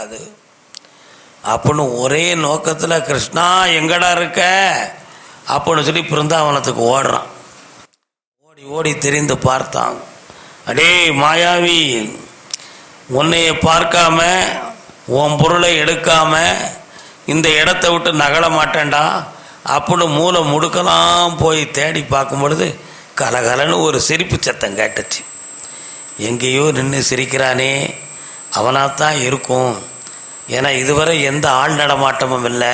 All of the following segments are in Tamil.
போகக்கூடாது அப்படின்னு ஒரே நோக்கத்தில் கிருஷ்ணா எங்கடா இருக்க அப்படின்னு சொல்லி பிருந்தாவனத்துக்கு ஓடுறான். ஓடி ஓடி தெரிந்து பார்த்தான். அடே மாயாவி, உன்னைய பார்க்காம உன் பொருளை எடுக்காம இந்த இடத்த விட்டு நகல மாட்டேன்டா அப்படின்னு மூளை முடுக்கலாம் போய் தேடி பார்க்கும் பொழுது கலகலன்னு ஒரு சிரிப்பு சத்தம் கேட்டுச்சு. எங்கேயோ நின்று சிரிக்கிறானே, அவனாத்தான் இருக்கும். ஏன்னா இதுவரை எந்த ஆள் நடமாட்டமும் இல்லை.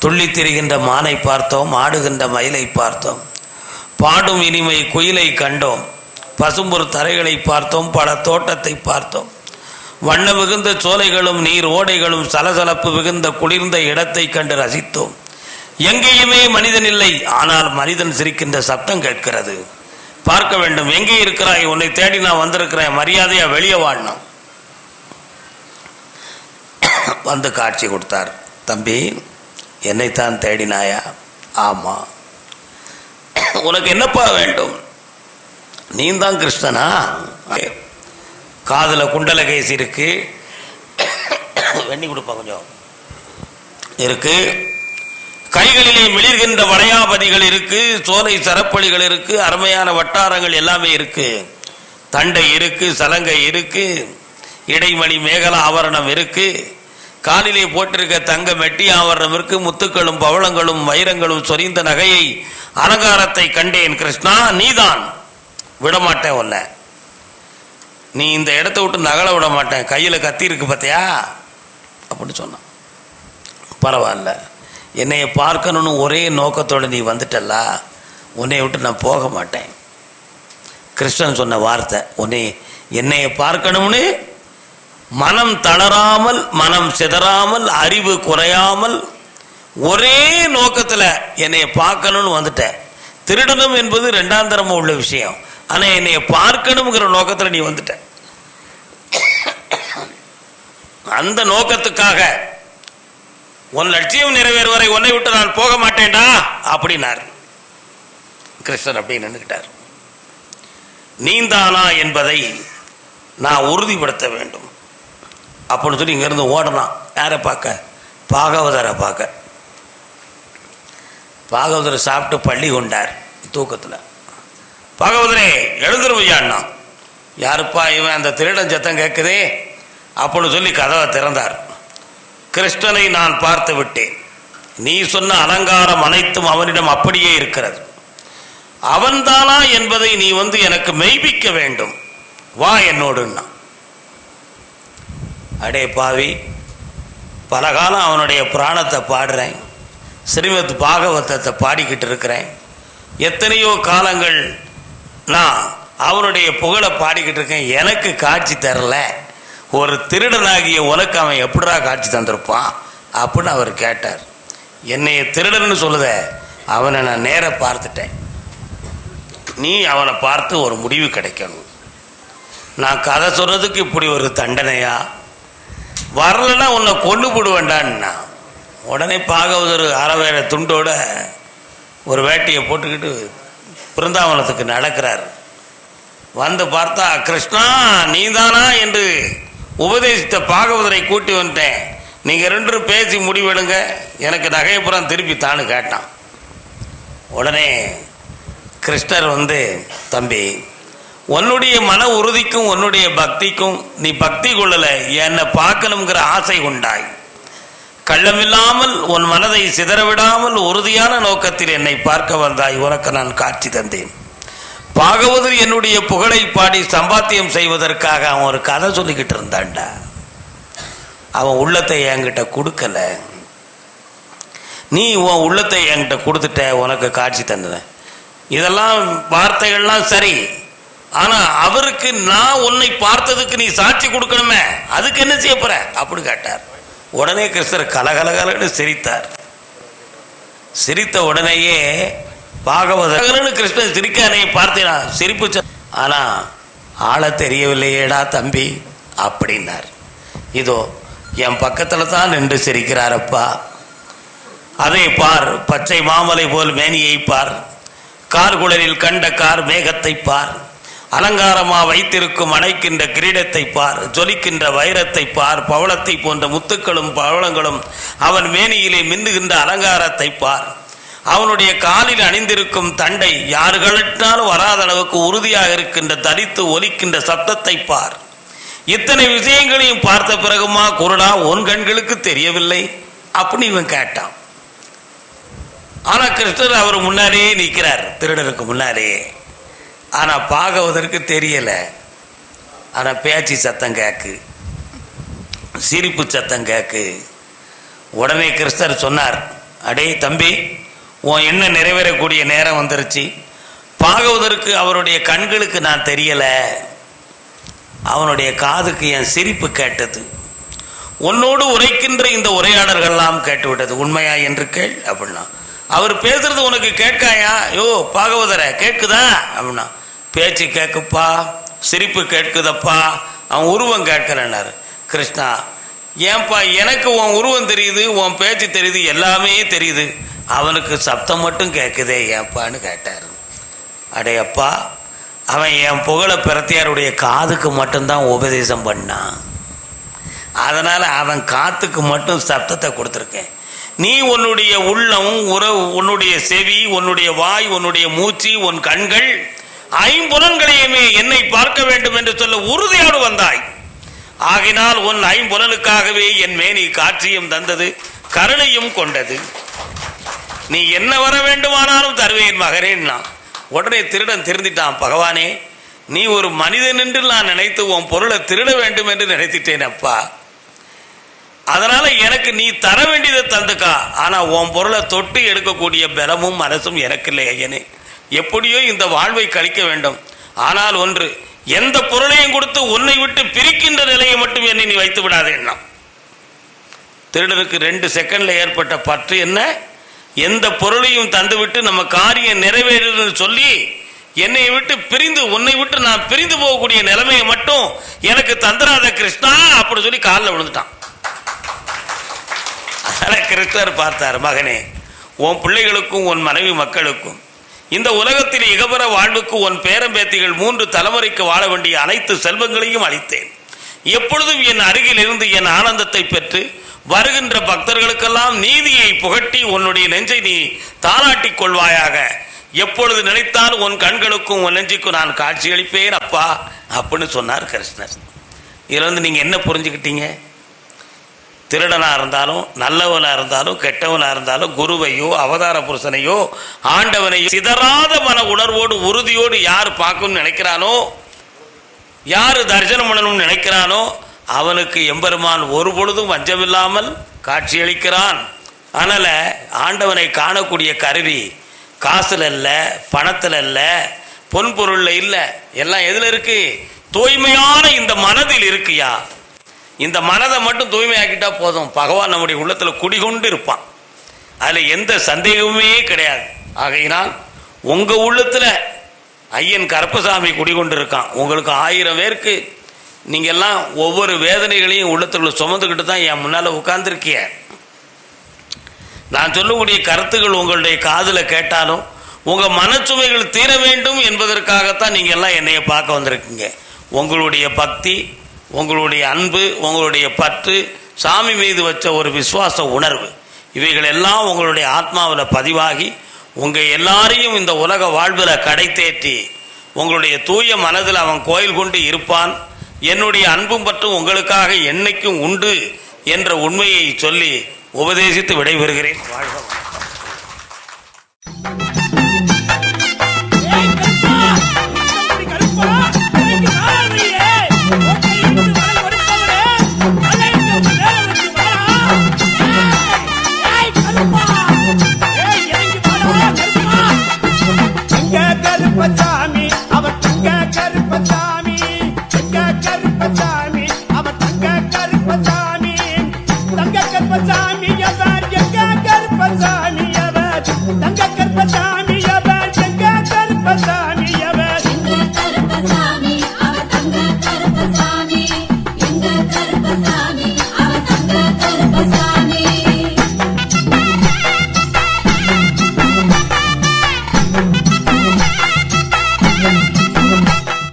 துள்ளி திரிகின்ற மானை பார்த்தோம், ஆடுகின்ற மயிலை பார்த்தோம், பாடும் இனிமை குயிலை கண்டோம், பசும்பொரு தரைகளை பார்த்தோம், பல தோட்டத்தை பார்த்தோம், வண்ண மிகுந்த சோலைகளும் நீர் ஓடைகளும் சலசலப்பு மிகுந்த குளிர்ந்த இடத்தை கண்டு ரசித்தோம். எங்கேயுமே மனிதன் இல்லை, ஆனால் மனிதன் சிரிக்கின்ற சத்தம் கேட்கிறது. பார்க்க வேண்டும், எங்கே இருக்கிறாய்? உன்னை தேடி நான் வந்திருக்கிறேன், மரியாதையா வெளியே வாழணும். வந்து காட்சி கொடுத்தார். தம்பி, என்னைத்தான் தேடினாயா? ஆமா. உனக்கு என்னப்பா வேண்டும்? நீ தான் கிருஷ்ணனா? காதுல குண்டலகேசி இருக்கு, வெண்ணி கொடுப்பா கொஞ்சம் இருக்கு, கைகளிலே மிளிர்கின்ற வளையாபதிகள் இருக்கு, சோலை சரப்பொழிகள் இருக்கு, அருமையான வட்டாரங்கள் எல்லாமே இருக்கு, தண்டை இருக்கு, சலங்கை இருக்கு, இடைமணி மேகலா ஆவரணம் இருக்கு, காலிலே போட்டிருக்க தங்க மெட்டி ஆவரணம் இருக்கு, முத்துக்களும் பவளங்களும் வைரங்களும் சொரிந்த நகையை அலங்காரத்தை கண்டேன். கிருஷ்ணா, நீதான். விடமாட்டேன் உன்னை. நீ இந்த இடத்த விட்டு நகல விட மாட்டேன். கையில் கத்தி இருக்கு பார்த்தியா அப்படின்னு சொன்னான். பரவாயில்ல, என்னைய பார்க்கணும்னு ஒரே நோக்கத்தோடு நீ வந்துட்டல்ல, உன்னை விட்டு நான் போக மாட்டேன். கிருஷ்ணன் சொன்ன வார்த்தை, என்னைய பார்க்கணும்னு மனம் தளராமல், மனம் சிதறாமல், அறிவு குறையாமல் ஒரே நோக்கத்தில் என்னைய பார்க்கணும்னு வந்துட்டேன். திருடணும் என்பது ரெண்டாம் தரமாக உள்ள விஷயம், ஆனால் என்னைய பார்க்கணுங்கிற நோக்கத்தில் நீ வந்துட்ட. அந்த நோக்கத்துக்காக உன் லட்சியம் நிறைவேறு வரை உன்னை விட்டு நான் போக மாட்டேன்டா அப்படின்னார். கிருஷ்ணன் அப்படி நின்றுக்கிட்டார். நீந்தானா என்பதை நான் உறுதிப்படுத்த வேண்டும் அப்படின்னு சொல்லி இங்கிருந்து ஓடலாம். யாரை பார்க்க? பாகவதரை பார்க்க. பாகவதரை சாப்பிட்டு பள்ளி கொண்டார் தூக்கத்தில். பாகவதரே எழுந்துருவையான்னா, யாருப்பா இவன், அந்த திருடன் சத்தம் கேட்குதே அப்படின்னு சொல்லி கதவை திறந்தார். கிருஷ்ணனை நான் பார்த்து விட்டேன். நீ சொன்ன அலங்காரம் அனைத்தும் அவனிடம் அப்படியே இருக்கிறது. அவன்தானா என்பதை நீ வந்து எனக்கு மெய்ப்பிக்க வேண்டும். வா என்னோடுன்னா. அடே பாவி, பல காலம் அவனுடைய புராணத்தை பாடுறேன், ஸ்ரீமத் பாகவதத்தை பாடிக்கிட்டு இருக்கிறேன். எத்தனையோ காலங்கள் நான் அவனுடைய புகழை பாடிக்கிட்டு இருக்கேன். எனக்கு காட்சி தரல. ஒரு திருடனாகிய உனக்கு அவன் எப்படிடா காட்சி தந்திருப்பான் அப்படின்னு அவர் கேட்டார். என்னைய திருடன்னு சொல்லுத, அவனை நான் நேர பார்த்துட்டேன். நீ அவனை பார்த்து ஒரு முடிவு கிடைக்கணும். நான் கதை சொன்னதுக்கு இப்படி ஒரு தண்டனையா? வரலன்னா உன்னை கொண்டு போடுவேண்டான்னா. உடனே பாகவதர் அறவேற துண்டோட ஒரு வேட்டியை போட்டுக்கிட்டு பிருந்தாவனத்துக்கு நடக்கிறார். வந்து பார்த்தா, கிருஷ்ணா நீதானா என்று உபதேசித்த பாகவதரை கூட்டி வந்துட்டேன், நீங்கள் ரெண்டும் பேசி முடிவெடுங்க, எனக்கு நகையப்புறம் திருப்பி தான்னு கேட்டான். உடனே கிருஷ்ணர் வந்து, தம்பி, உன்னுடைய மன உறுதிக்கும் உன்னுடைய பக்திக்கும் நீ பக்தி கொள்ளலை, என்னை பார்க்கணுங்கிற ஆசை உண்டாய். கள்ளமில்லாமல் உன் மனதை சிதறவிடாமல் உறுதியான நோக்கத்தில் என்னை பார்க்க வந்தாய். உனக்கு நான் காட்சி தந்தேன். பாகவதர் என்னுடைய புகழை பாடி சம்பாத்தியம் செய்வதற்காக அவன் ஒரு கதை சொல்லிக்கிட்டு இருந்தான்டா. அவன் உள்ளத்தை என்கிட்ட கொடுக்கல. நீ உன் உள்ளத்தை என்கிட்ட கொடுத்துட்ட, உனக்கு காட்சி தந்தன. இதெல்லாம் வார்த்தைகள்லாம் சரி, ஆனா அவருக்கு நான் உன்னை பார்த்ததுக்கு நீ சாட்சி கொடுக்கணுமே, அதுக்கு என்ன செய்ய போற அப்படி கேட்டார். உடனே கிருஷ்ணர் கலகலகலன்னு சிரித்தார். சிரித்த உடனேயே பாகவதர்னு கிருஷ்ணன் சிரிக்கானே பார்த்தேனா சிரிப்பு. ஆனா ஆள தெரியவில்லையேடா தம்பி அப்படின்னார். இதோ என் பக்கத்துல தான் நின்று சிரிக்கிறாரப்பா. அதை பார், பச்சை மாமலை போல் மேனியை பார், கார்குழலில் கண்ட கார் மேகத்தை பார், அலங்காரமா வைத்திருக்கும் அணைக்கின்ற கிரீடத்தை பார், ஜொலிக்கின்ற வைரத்தை பார், பவளத்தை போன்ற முத்துக்களும் பவளங்களும் அவன் மேனியிலே மின்னுகின்ற அலங்காரத்தை பார், அவனுடைய காலில் அணிந்திருக்கும் தண்டை யாருகளிட்டாலும் வராத அளவுக்கு உறுதியாக இருக்கின்ற தரித்து ஒலிக்கின்ற சப்தத்தை பார். இத்தனை விஷயங்களையும் பார்த்த பிறகுமா குருடா உன் கண்களுக்கு தெரியவில்லை அப்படின்னு இவன் கேட்டான். ஆனா கிருஷ்ணர் அவர் முன்னாலேயே நிற்கிறார், திருடருக்கு முன்னாலேயே. ஆனா பாகவதற்கு தெரியல. ஆனா பேச்சு சத்தம் கேக்கு, சிரிப்பு சத்தம் கேக்கு. உடனே கிருஷ்ணர் சொன்னார், அடே தம்பி, உன் என்ன நிறைவேறக்கூடிய நேரம் வந்துருச்சு. பாகவதற்கு அவருடைய கண்களுக்கு நான் தெரியல, அவனுடைய காதுக்கு என் சிரிப்பு கேட்டது. உன்னோடு உரைக்கின்ற இந்த உரையாடல்கள்லாம் கேட்டுவிட்டது, உண்மையா என்று கேள் அப்படின்னா. அவர் பேசுறது உனக்கு கேட்காயா? யோ பாகவதர கேட்குதா அப்படின்னா. பேச்சு கேட்குப்பா, சிரிப்பு கேட்குதப்பா, அவன் உருவம் கேட்கிறேன்னாரு. கிருஷ்ணா, ஏன்பா எனக்கு உன் உருவம் தெரியுது, உன் பேச்சு தெரியுது, எல்லாமே தெரியுது, அவனுக்கு சப்தம் மட்டும் கேட்குதே ஏன்ப்பான்னு கேட்டார். அடையப்பா, அவன் என் புகழ பிரத்தியாருடைய காதுக்கு மட்டும்தான் உபதேசம் பண்ணான், அதனால் அவன் காத்துக்கு மட்டும் சப்தத்தை கொடுத்துருக்கேன். நீ உன்னுடைய உள்ளம், உறவு, உன்னுடைய செவி, உன்னுடைய வாய், உன்னுடைய மூச்சு, உன் கண்கள், ஐம்புலன்களையுமே என்னை பார்க்க வேண்டும் என்று சொல்ல உறுதியோடு வந்தாய். ஆகினால் உன் ஐம்புலனுக்காகவே என் மேனி காட்சியும் தந்தது, கருணையும் கொண்டது. நீ என்ன வர வேண்டுமானாலும் தருவேன் மகனேன்னா. உடனே திருடன் திருந்திட்டான். பகவானே, நீ ஒரு மனிதன் என்று நான் நினைத்து உன் பொருளை திருட வேண்டும் என்று நினைத்திட்டேன் அப்பா. அதனால எனக்கு நீ தர வேண்டியதை தந்துக்கா. ஆனா உன் பொருளை தொட்டு எடுக்கக்கூடிய பலமும் மனசும் எனக்கு இல்லை ஐயனே. எப்படியோ இந்த வாழ்வை கழிக்க வேண்டும். ஆனால் ஒன்று, எந்த பொருளையும் கொடுத்து உன்னை விட்டு பிரிக்கின்ற நிலையை மட்டும் என்னை நீ வைத்து விடாதே. திருடனுக்கு 2 செகண்ட்ல ஏற்பட்ட பற்று என்ன? எந்த பொருளையும் தந்துவிட்டு நம்ம காரியம் நிறைவேறுன்னு சொல்லி என்னை விட்டு பிரிந்து, உன்னை விட்டு நான் பிரிந்து போகக்கூடிய நிலைமையை மட்டும் எனக்கு தந்துராத கிருஷ்ணா அப்படி சொல்லி காலில் விழுந்துட்டான். அதனால் கிருஷ்ணர் பார்த்தார், மகனே, உன் பிள்ளைகளுக்கும் உன் மனைவி மக்களுக்கும் இந்த உலகத்தில் இகபர வாழ்வுக்கு உன் பேரம்பேத்திகள் 3 தலைமுறைக்கு வாழ வேண்டிய அனைத்து செல்வங்களையும் அளித்தேன். எப்பொழுதும் என் அருகில் இருந்து என் ஆனந்தத்தை பெற்று வருகின்ற பக்தர்களுக்கெல்லாம் நீதியை புகட்டி உன்னுடைய நெஞ்சை நீ தாளாட்டிக் கொள்வாயாக. எப்பொழுது நினைத்தாலும் உன் கண்களுக்கும் உன் நெஞ்சுக்கும் நான் காட்சி அளிப்பேன் அப்பா அப்படின்னு சொன்னார் கிருஷ்ணர். இதுல வந்து நீங்க என்ன புரிஞ்சுக்கிட்டீங்க? திருடனா இருந்தாலும், நல்லவனா இருந்தாலும், கெட்டவனா இருந்தாலும், குருவையோ அவதார புருஷனையோ ஆண்டவனையோ சிதறாத மன உணர்வோடு உறுதியோடு யார் பார்க்கணும்னு நினைக்கிறானோ, யார் தரிசனம் பண்ணணும்னு நினைக்கிறானோ, அவனுக்கு எம்பெருமான் ஒரு பொழுதும் வஞ்சமில்லாமல் காட்சியளிக்கிறான். அதனால ஆண்டவனை காணக்கூடிய கருவி காசுல இல்ல, பணத்துல இல்ல, பொன்பொருள்ல இல்ல, எல்லாம் எதுல இருக்கு? தூய்மையான இந்த மனதில் இருக்குயா. இந்த மனதை மட்டும் தூய்மையாக்கிட்டா போதும், பகவான் நம்முடைய உள்ளத்துல குடிகொண்டு இருப்பான். அதுல எந்த சந்தேகமுமே கிடையாது. ஆகையினால் உங்க உள்ளத்துல ஐயன் கருப்பசாமி குடிகொண்டு இருக்கான். உங்களுக்கு 1000 பேருக்கு நீங்க எல்லாம் ஒவ்வொரு வேதனைகளையும் உள்ளத்துக்குள்ள சுமந்துக்கிட்டு தான் என் முன்னால உட்கார்ந்துருக்கிய. நான் சொல்லக்கூடிய கருத்துக்கள் உங்களுடைய காதுல கேட்டாலும் உங்க மனச்சுமைகள் தீர வேண்டும் என்பதற்காகத்தான் நீங்க எல்லாம் என்னைய பார்க்க வந்திருக்கீங்க. உங்களுடைய பக்தி, உங்களுடைய அன்பு, உங்களுடைய பற்று, சாமி மீது வச்ச ஒரு விசுவாச உணர்வு, இவைகள் எல்லாம் உங்களுடைய ஆத்மாவில் பதிவாகி உங்க எல்லாரையும் இந்த உலக வாழ்வில் கடை தேற்றி உங்களுடைய தூய மனதில் அவன் கோயில் கொண்டு இருப்பான். என்னுடைய அன்பும் பற்றும் உங்களுக்காக என்னைக்கும் உண்டு என்ற உண்மையை சொல்லி உபதேசித்து விடைபெறுகிறேன். வாழ்க.